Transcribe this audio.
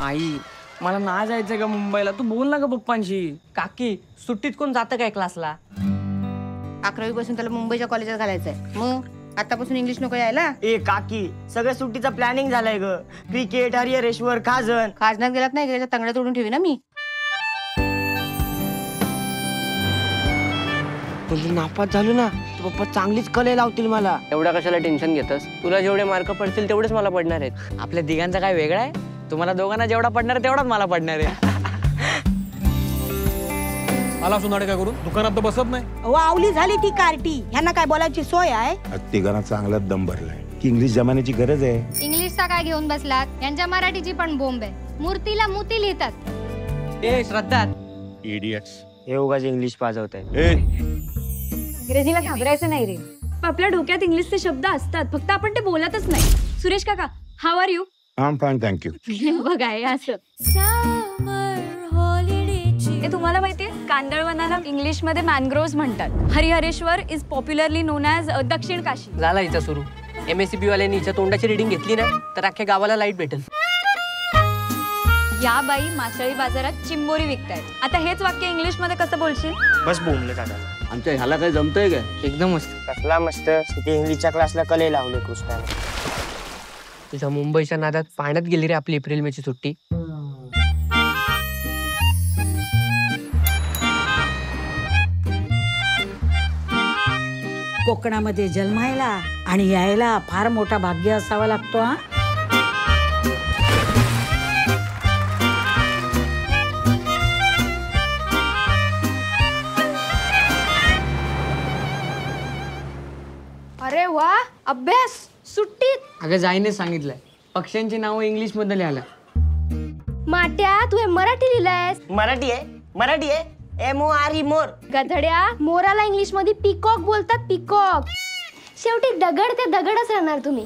आई मला ना जायचंय का मुंबईला, तू बोल ना का पप्पांशी. काकी सुट्टीत कोण जातं काय क्लासला? 11वी पासून त्याला मुंबईच्या कॉलेजात घालायचंय. मग आतापासून इंग्लिश नको यायला. ए काकी सगळ्या सुट्टीचा प्लॅनिंग झालाय ग. क्रिकेट, हरिहरेश्वर, खाजन. खाजनात गेलात नाही गेल्याच्या तंगड्या तोडून ठेवी ना मी. पण तू नापास झालो ना, तू पप्पा चांगलीच कले लावतील मला. एवढा कशाला टेन्शन घेतस? तुला जेवढे मार्क पडतील तेवढेच मला पडणार आहेत. आपल्या दिघांचा काय वेगळा आहे? तुम्हाला दोघांना जेवढा पडणार तेवढाच मला पडणार आहे. आला सुनाडे काय करून दुकानात तर बसत नाही. वावली झाली ती कार्टी. ह्यांना काय बोलायची सोय आहे? तिघांना चांगलाच दम भरलाय की इंग्लिश जमान्याची गरज आहे. इंग्लिशचा काय घेऊन बसलात? यांच्या मराठीची पण बोंब आहे. मूर्तीला मोती लिहितात. ए श्रद्धा, इडियट्स. हे उगाच इंग्लिश पाजवत आहे. इंग्रजीला घाबरायचं नाही रे. आपल्या डोक्यात इंग्लिशचे शब्द असतात, फक्त आपण ते बोलतच नाही. सुरेश काका, how are you? I am fine, thank you. बघा हे असं. हे तुम्हाला माहितीये, कांदळवनाला इंग्लिश मध्ये मॅनग्रोव्ज म्हणतात. Harihareshwar is popularly non as दक्षिण काशी. झाला हिचा सुरू. MSCP वाल्यांनी हिच्या तोंडाची रीडिंग घेतली ना तर अख्ख्या गावाला लाईट भेटेल. या बाई मासळी बाजारात चिंबोरी विकतायत. आता हेच वाक्य इंग्लिश मध्ये कसं बोलशील? बस बोंबलं दादा. आमच्या ह्याला काय जमतंय काय? एकदम मस्त. कसला मस्त. तिथे इंग्लिशच्या क्लासला कले लावले कृष्णाने. तुझ्या मुंबईच्या नादात पाण्यात गेली रे आपली एप्रिल मेची सुट्टी. कोकणामध्ये जन्मायला आणि यायला फार मोठा भाग्य असावा लागतो. हा अरे वा, अभ्यास सुट्टीत. अगं जाईने सांगितलंय पक्ष्यांची नावं इंग्लिश मध्ये लिहायला. माट्या तू हे मराठी लिहिलंयस? मराठी आहे, मराठी आहे. MORE मोर. गधड्या, मोराला इंग्लिश मध्ये पिकॉक बोलतात. पिकॉक. शेवटी दगड ते दगडच राहणार तुम्ही.